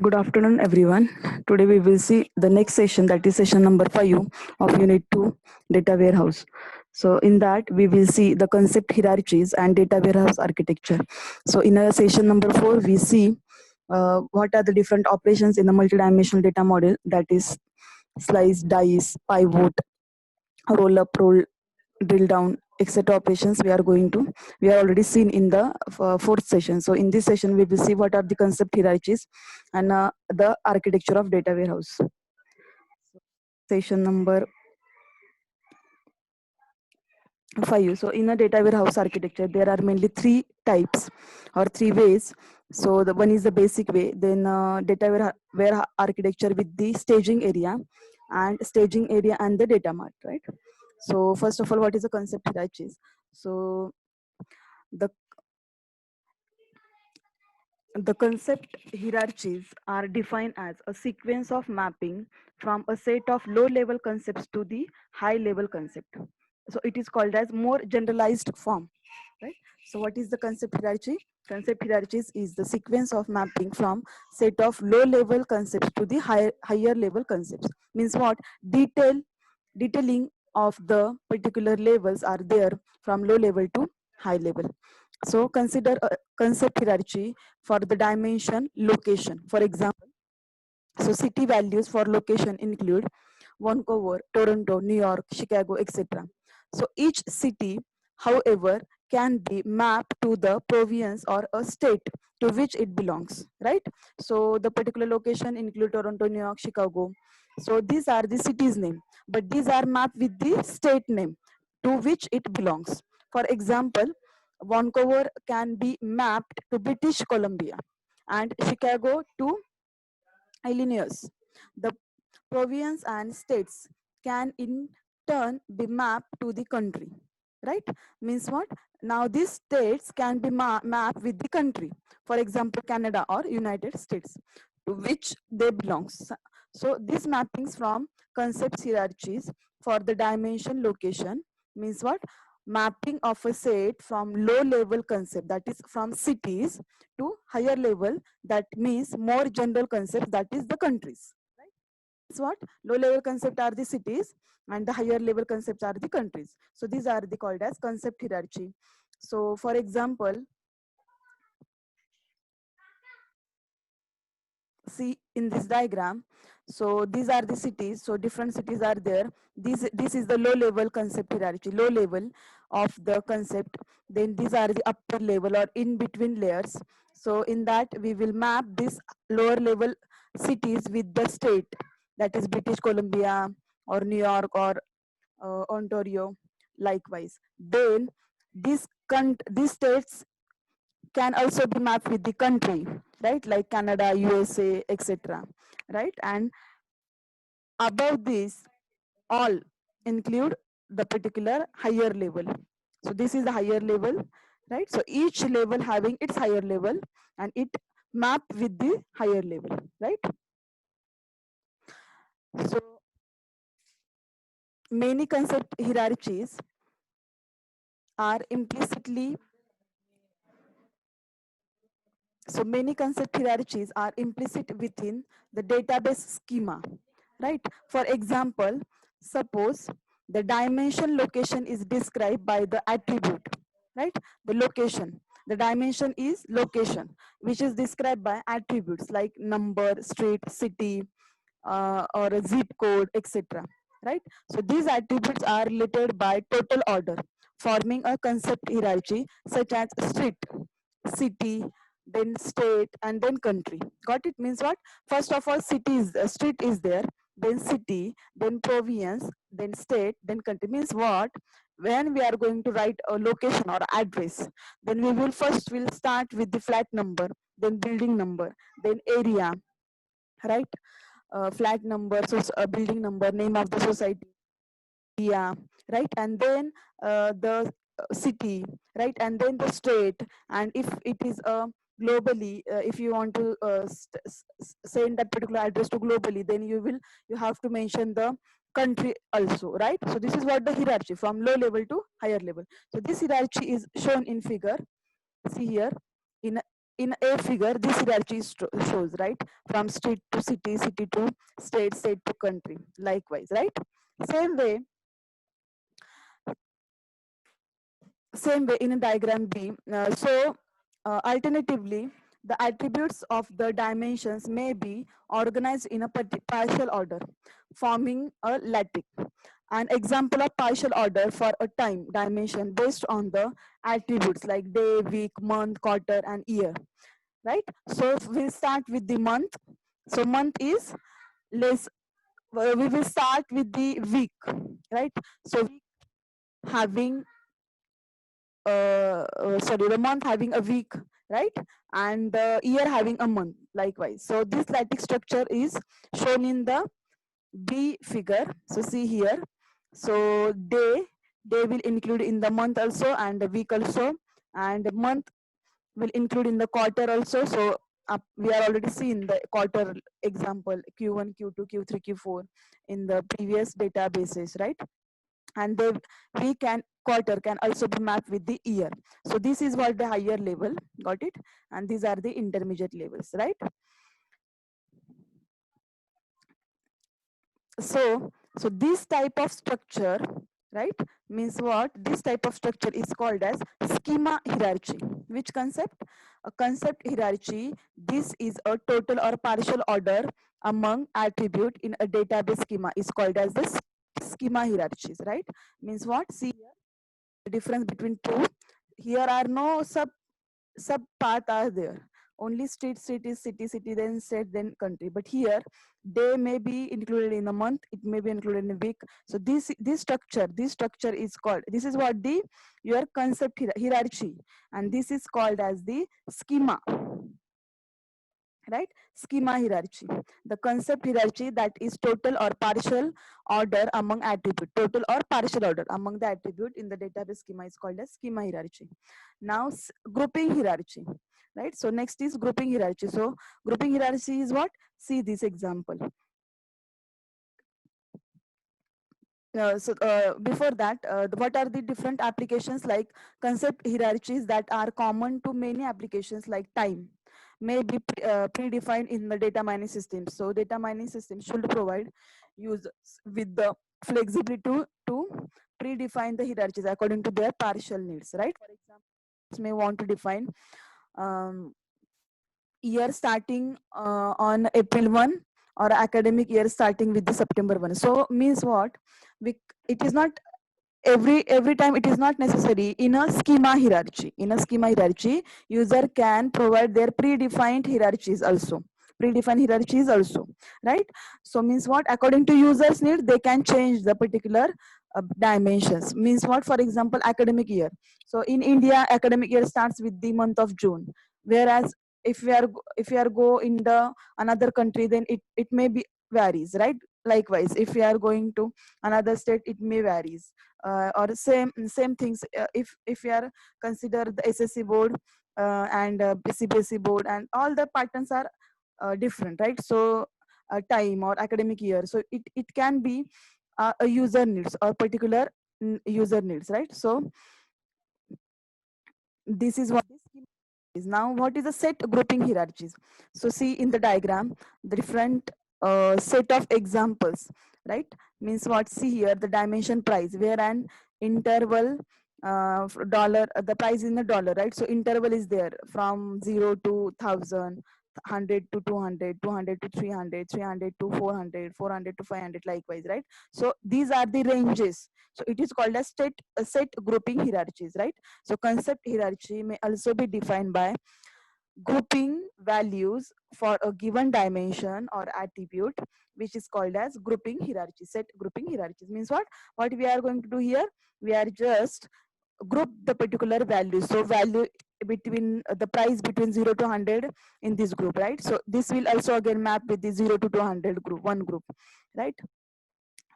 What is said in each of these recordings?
Good afternoon, everyone. Today we will see the next session, that is session number 5 of Unit 2, Data Warehouse. So in that, we will see the concept hierarchies and data warehouse architecture. So in a session number 4, we see what are the different operations in the multidimensional data model, that is slice, dice, pivot, roll up, roll, drill down, etc. operations we are already seen in the fourth session. So in this session we will see what are the concept hierarchies and the architecture of data warehouse. Session number 5. So in a data warehouse architecture there are mainly three types or three ways. So the one is the basic way, then data warehouse architecture with the staging area and the data mart, right? So first of all, what is the concept hierarchies? So the The concept hierarchies are defined as a sequence of mapping from a set of low-level concepts to the high-level concept. So it is called as more generalized form, right? So what is the concept hierarchy? Concept hierarchies is the sequence of mapping from set of low-level concepts to the higher level concepts. Means what? Detailing of the particular levels are there from low level to high level. So consider a concept hierarchy for the dimension location. For example, so city values for location include Vancouver, Toronto, New York, Chicago, etc. So each city, however, can be mapped to the province or a state to which it belongs, right? So the particular location include Toronto, New York, Chicago. So these are the cities name, but these are mapped with the state name to which it belongs. For example, Vancouver can be mapped to British Columbia and Chicago to Illinois. The province and states can in turn be mapped to the country, right? Means what? Now these states can be mapped with the country. For example, Canada or United States, to which they belong. So these mappings from concepts hierarchies for the dimension location means what? Mapping of a set from low level concept, that is from cities, to higher level, that means more general concept, that is the countries, right? It's what? Low level concept are the cities and the higher level concepts are the countries. So these are the called as concept hierarchy. So for example, see in this diagram, so these are the cities, so different cities are there. This is the low level concept hierarchy, low level of the concept. Then these are the upper level or in between layers. So in that we will map this lower level cities with the state, that is British Columbia or New York or Ontario likewise. Then these states can also be mapped with the country, right? Like Canada, USA, etc. Right? And above this, all include the particular higher level. So this is the higher level, right? So each level having its higher level and it map with the higher level, right? So many concept hierarchies are implicitly So many concept hierarchies are implicit within the database schema, right? For example, suppose the dimension location is described by the attribute, right? The location. The dimension is location, which is described by attributes like number, street, city, or a zip code, etc. Right? So these attributes are related by total order, forming a concept hierarchy such as street, city, then state, and then country. Got it? Means what? First of all, street is there, then city, then province, then state, then country. Means what? When we are going to write a location or address, then we will first will start with the flat number, then building number, then area, right? Flat number, so building number, name of the society, yeah, right? And then the city, right? And then the state. And if it is globally, if you want to send that particular address to globally, then you have to mention the country also, right? So this is what the hierarchy from low level to higher level. So this hierarchy is shown in figure. See here in in a figure, this hierarchy shows, right? From state to city, city to state, state to country, likewise, right? Same way, same way in a diagram B. Alternatively, the attributes of the dimensions may be organized in a partial order, forming a lattice. An example of partial order for a time dimension based on the attributes like day, week, month, quarter, and year, right? So we'll start with the month. So month is less, we will start with the week, right? So week having sorry, the month having a week, right? And the year having a month, likewise. So this lattice structure is shown in the B figure. So see here. So day will include in the month also, and the week also, and month will include in the quarter also. So we are already seeing the quarter example Q1, Q2, Q3, Q4 in the previous databases, right? And the week and quarter can also be mapped with the year. So this is what the higher level, got it? And these are the intermediate levels, right? So this type of structure, right, means what? This type of structure is called as schema hierarchy. Which concept? A concept hierarchy. This is a total or partial order among attribute in a database schema is called as the schema hierarchies, right? Means what? See here, the difference between two. Here are no sub path are there. Only state, is city, city, then state, then country. But here, day may be included in a month, it may be included in a week. So this structure is called, this is what the your concept hierarchy, and this is called as the schema, right? Schema hierarchy, the concept hierarchy, that is total or partial order among attribute. Total or partial order among the attribute in the database schema is called as schema hierarchy. Now grouping hierarchy, right? So next is grouping hierarchy. So grouping hierarchy is what? See this example. Before that, what are the different applications like concept hierarchies that are common to many applications like time may be predefined in the data mining system. So data mining system should provide users with the flexibility to predefine the hierarchies according to their partial needs, right? For example, may want to define year starting on April 1 or academic year starting with the September 1. So means what? It is not every time, it is not necessary. In a schema hierarchy, user can provide their predefined hierarchies also, right? So means what? According to users need, they can change the particular dimensions. Means what? For example, academic year. So in India, academic year starts with the month of June, whereas if we are go in the another country, then it may be varies, right? Likewise, if we are going to another state, it may varies. Or same things, if we are consider the SSC board and CBSE board, and all the patterns are different, right? So time or academic year, so it can be a user needs or particular user needs, right? So this is what this schema is. Now what is a set grouping hierarchies? So see in the diagram the different set of examples, right? Means what? See here the dimension price, where an interval dollar, the price in the dollar, right? So interval is there from 0 to 1000, 100 to 200, 200 to 300, 300 to 400, 400 to 500, likewise, right? So these are the ranges. So it is called as set grouping hierarchies, right? So concept hierarchy may also be defined by grouping values for a given dimension or attribute, which is called as grouping hierarchy. Set grouping hierarchies means what we are going to do here, we are just group the particular value. So value between the price between 0 to 100 in this group, right? So this will also again map with the 0 to 200 group, one group, right?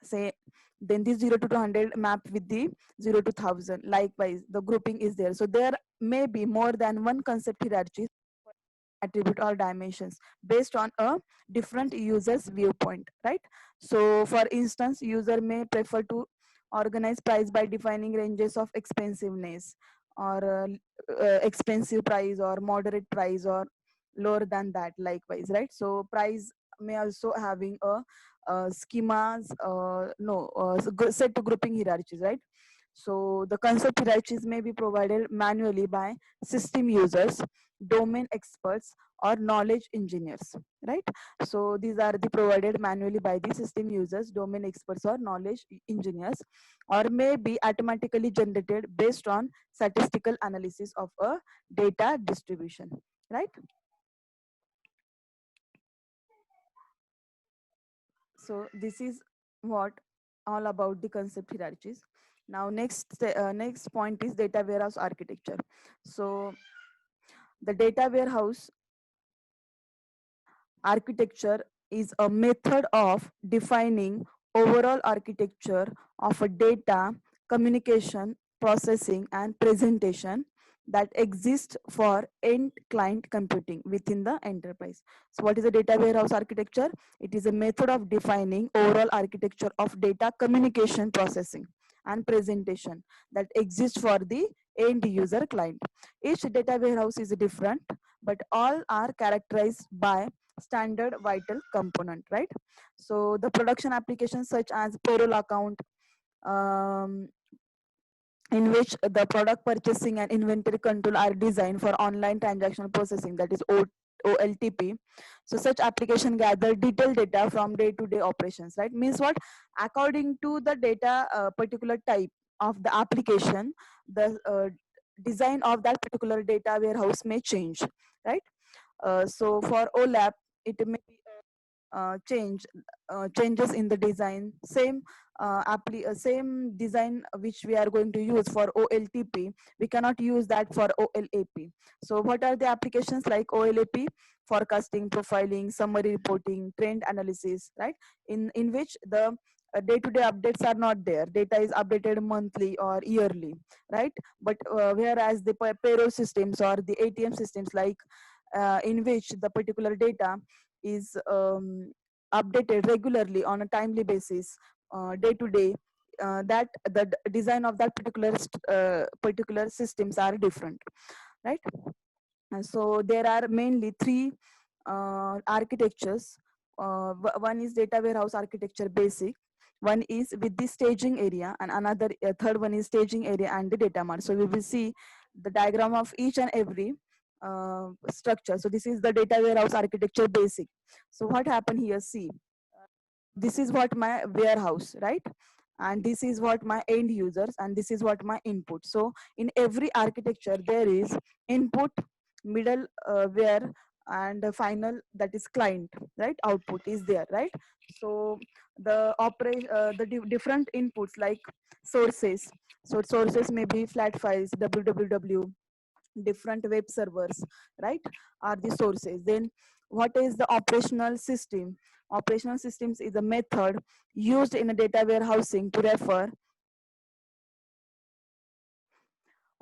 Say then this 0 to 200 map with the 0 to 1000, likewise the grouping is there. So there may be more than one concept hierarchy, attribute or dimensions based on a different user's viewpoint, right? So for instance, user may prefer to organize price by defining ranges of expensiveness, or expensive price or moderate price or lower than that likewise, right? So price may also having a schemas, no set to grouping hierarchies, right? So the concept hierarchies may be provided manually by system users, domain experts, or knowledge engineers, right? So these are the provided manually by the system users, domain experts, or knowledge engineers, or may be automatically generated based on statistical analysis of a data distribution, right? So this is what all about the concept hierarchies. Now next point is data warehouse architecture. So the data warehouse architecture is a method of defining overall architecture of a data communication, processing, and presentation that exists for end client computing within the enterprise. So what is a data warehouse architecture? It is a method of defining overall architecture of data communication, processing, and presentation that exists for the end user client. Each data warehouse is different, but all are characterized by standard vital component, right? So the production applications such as payroll account, um, in which the product purchasing and inventory control are designed for online transaction processing, that is OLTP. So such application gather detailed data from day-to-day operations, right? Means what? According to the data particular type of the application, the design of that particular data warehouse may change, right? So for OLAP, it may be changes in the design. Same design which we are going to use for OLTP, we cannot use that for OLAP. So what are the applications like OLAP? Forecasting, profiling, summary reporting, trend analysis, right? In which the day-to-day updates are not there. Data is updated monthly or yearly, right? But whereas the payroll systems or the ATM systems, like in which the particular data is updated regularly on a timely basis, day to day, that the design of that particular systems are different, right? And so there are mainly three architectures. One is data warehouse architecture basic, one is with the staging area, and another third one is staging area and the data mart. So we will see the diagram of each and every structure. So this is the data warehouse architecture basic. So what happened here? See, this is what my warehouse, right? And this is what my end users, and this is what my input. So in every architecture there is input, middle where, and the final, that is client, right? Output is there, right? So the different inputs like sources. So sources may be flat files, www, different web servers, right, are the sources. Then what is the operational system? Operational systems is a method used in a data warehousing to refer.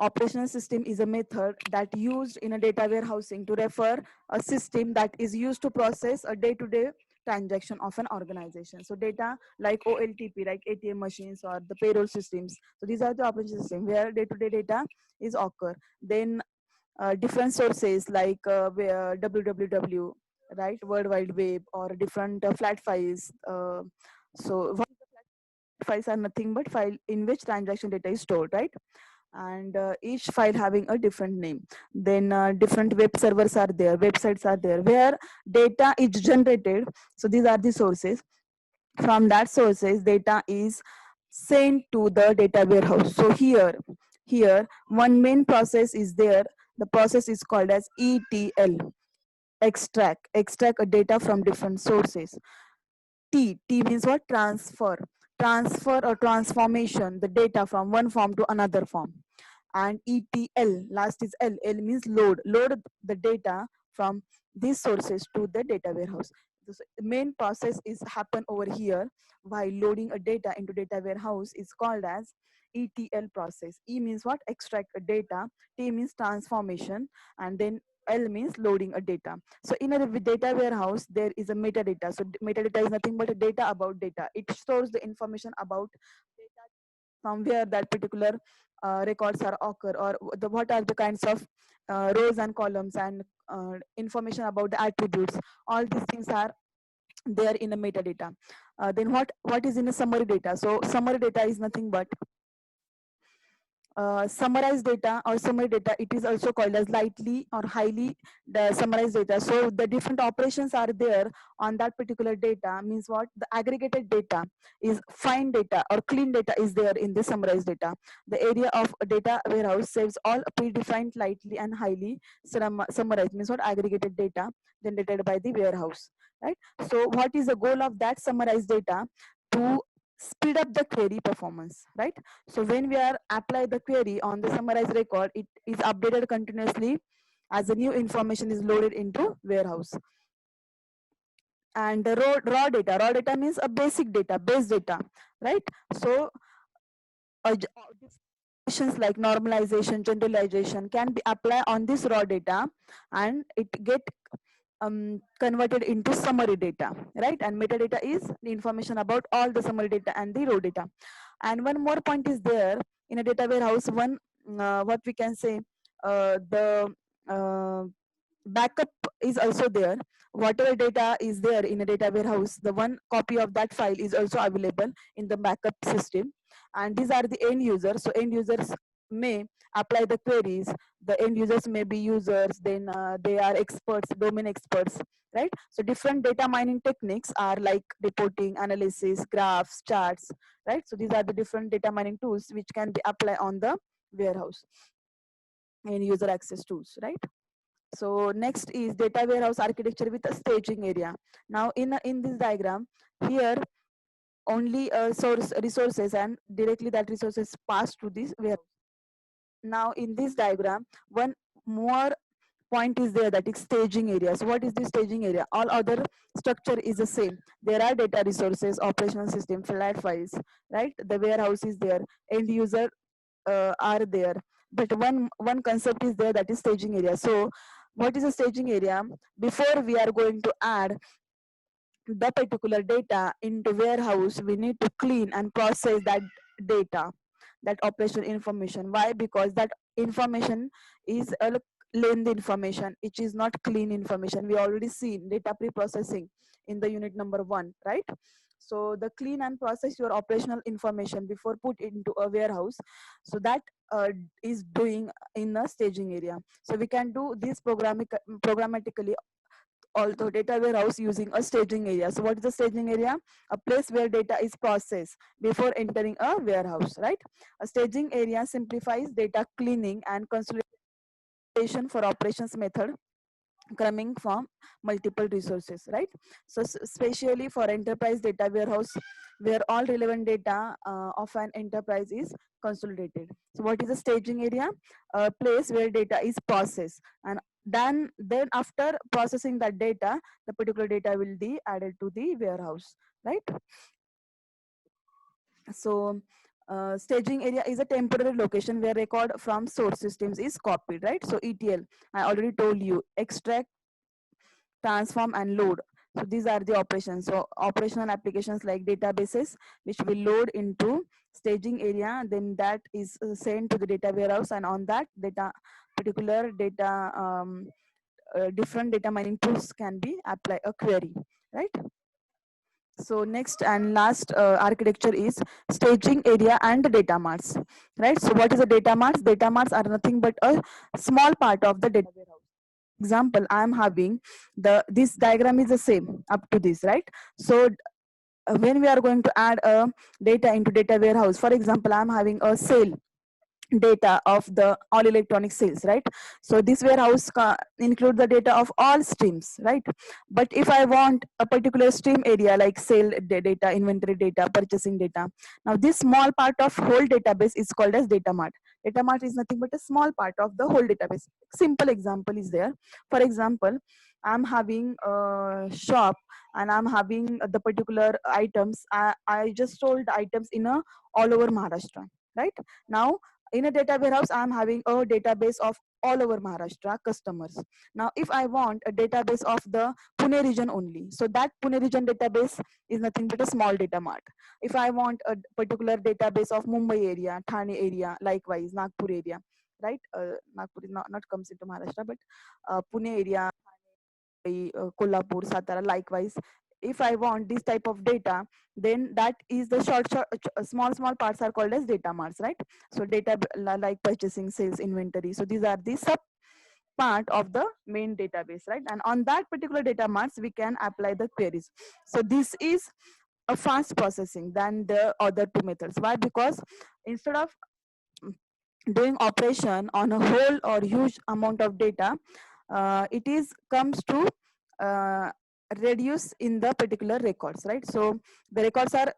Operational system is a method that used in a data warehousing to refer a system that is used to process a day-to-day transaction of an organization. So data like OLTP, like ATM machines or the payroll systems. So these are the operation system where day-to-day data is occur. Then different sources like www, right, world wide web, or different flat files. So what files are nothing but file in which transaction data is stored, right? And each file having a different name. Then different web servers are there, websites are there where data is generated. So these are the sources. From that sources, data is sent to the data warehouse. So here one main process is there. The process is called as ETL, extract a data from different sources. T means what? Transfer or transformation the data from one form to another form. And ETL, last is L means load the data from these sources to the data warehouse. The main process is happen over here while loading a data into data warehouse is called as ETL process. E means what? Extract a data. T means transformation, and then L means loading a data. So in a data warehouse, there is a metadata. So metadata is nothing but a data about data. It stores the information about data from where that particular records are occur, or what are the kinds of rows and columns, and information about the attributes. All these things are there in a metadata. Then what is in a summary data? So summary data is nothing but summarized data or summary data. It is also called as lightly or highly the summarized data. So the different operations are there on that particular data. Means what? The aggregated data is fine data or clean data is there in the summarized data. The area of a data warehouse saves all predefined lightly and highly summarized, means what? Aggregated data generated by the warehouse, right? So what is the goal of that summarized data? To speed up the query performance, right? So when we are apply the query on the summarized record, it is updated continuously as the new information is loaded into warehouse. And the raw data means a basic data, base data, right? So operations like normalization, generalization can be applied on this raw data, and it get converted into summary data, right? And metadata is the information about all the summary data and the raw data. And one more point is there in a data warehouse. One what we can say, the uh, backup is also there. Whatever data is there in a data warehouse, the one copy of that file is also available in the backup system. And these are the end users. So end users may apply the queries. The end users may be users, then they are experts, domain experts, right? So different data mining techniques are like reporting, analysis, graphs, charts, right? So these are the different data mining tools which can be applied on the warehouse and user access tools, right? So next is data warehouse architecture with a staging area. Now in this diagram here, only source resources and directly that resources pass to this warehouse. Now in this diagram, one more point is there, that is staging area. So what is the staging area? All other structure is the same. There are data resources, operational system, flat files, right? The warehouse is there, end user are there, but one concept is there, that is staging area. So what is a staging area? Before we are going to add the particular data into warehouse, we need to clean and process that data, that operational information. Why? Because that information is a lengthy information, which is not clean information. We already seen data pre-processing in the unit number 1, right? So the clean and process your operational information before put into a warehouse. So that is doing in the staging area. So we can do this programmatically also data warehouse using a staging area. So what is the staging area? A place where data is processed before entering a warehouse, right? A staging area simplifies data cleaning and consolidation for operations method coming from multiple resources, right? So especially for enterprise data warehouse, where all relevant data of an enterprise is consolidated. So what is the staging area? A place where data is processed, and then after processing that data, the particular data will be added to the warehouse, right? So staging area is a temporary location where record from source systems is copied, right? So ETL, I already told you, extract, transform, and load. So these are the operations. So operational applications like databases, which will load into staging area, then that is sent to the data warehouse, and on that data, particular data, different data mining tools can be apply a query, right? So next and last architecture is staging area and data marts, right? So what is a data marts? Data marts are nothing but a small part of the data warehouse. Example, I am having this diagram is the same up to this, right? So when we are going to add a data into data warehouse, for example, I'm having a sale data of the all electronic sales, right? So this warehouse include the data of all streams, right? But if I want a particular stream area like sale data, inventory data, purchasing data, now this small part of whole database is called as data mart. Data mart is nothing but a small part of the whole database. Simple example is there. For example, I'm having a shop and I'm having the particular items. I just sold items in a all over Maharashtra, right? Now in a data warehouse, I'm having a database of all over Maharashtra customers. Now, if I want a database of the Pune region only, so that Pune region database is nothing but a small data mart. If I want a particular database of Mumbai area, Thane area, likewise Nagpur area, right? Nagpur is not comes into Maharashtra, but Pune area, Kolhapur, Satara, likewise. If I want this type of data, then that is the small parts are called as data marts, right? So data like purchasing, sales, inventory. So these are the sub part of the main database, right? And on that particular data marts, we can apply the queries. So this is a fast processing than the other two methods. Why? Because instead of doing operation on a whole or huge amount of data, it is comes to uh, reduce in the particular records, right? So the records are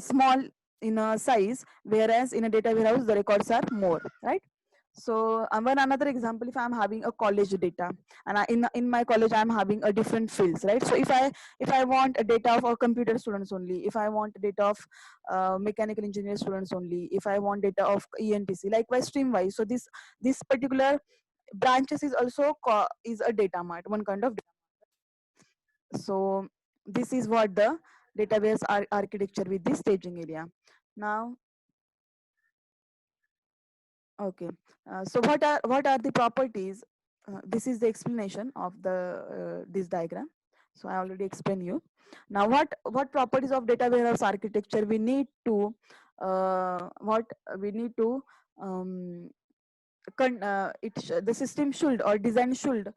small in a size, whereas in a data warehouse the records are more, right? So one another example, if I'm having a college data, and in my college I'm having a different fields, right? So if I want a data of our computer students only, if I want data of mechanical engineer students only, if I want data of ENTC, likewise stream wise. So this particular branches is also is a data mart, one kind of data. So this is what the database architecture with this staging area. Now, okay. So what are the properties? This is the explanation of the this diagram. So I already explained you. Now what properties of data warehouse architecture we need to what we need to um, the system should or design should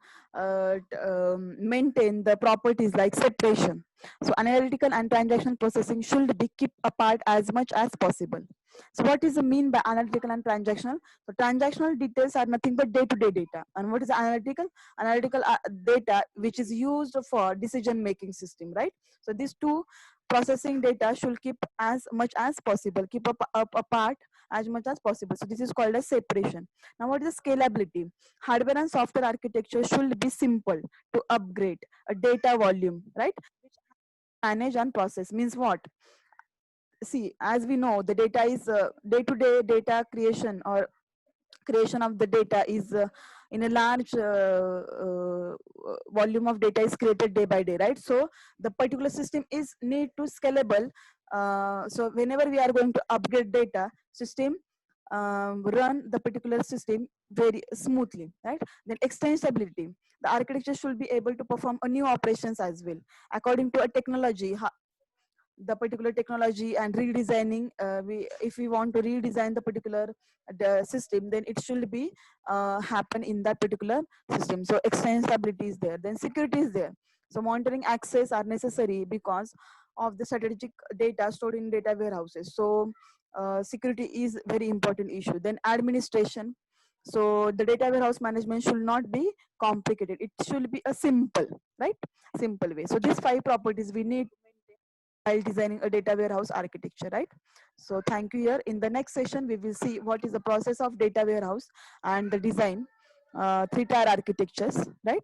maintain the properties like separation. So analytical and transactional processing should be kept apart as much as possible. So what is the mean by analytical and transactional? So transactional details are nothing but day-to-day data. And what is analytical? Analytical data which is used for decision-making system, right? So these two processing data should keep as much as possible, keep up apart as much as possible. So this is called as separation. Now, what is the scalability? Hardware and software architecture should be simple to upgrade a data volume, right? Which manage and process means what? See, as we know, the data is day-to-day data creation or creation of the data is in a large volume of data is created day by day, right? So the particular system is need to scalable. So whenever we are going to upgrade data system, run the particular system very smoothly, right? Then extensibility, the architecture should be able to perform a new operations as well according to a technology, the particular technology, and redesigning. If we want to redesign the particular the system, then it should be happen in that particular system. So extensibility is there, then security is there. So monitoring access are necessary because of the strategic data stored in data warehouses. So security is very important issue. Then administration, so the data warehouse management should not be complicated, it should be a simple, right? Simple way. So these 5 properties we need while designing a data warehouse architecture, right? So thank you. Here in the next session, we will see what is the process of data warehouse and the design 3-tier architectures, right?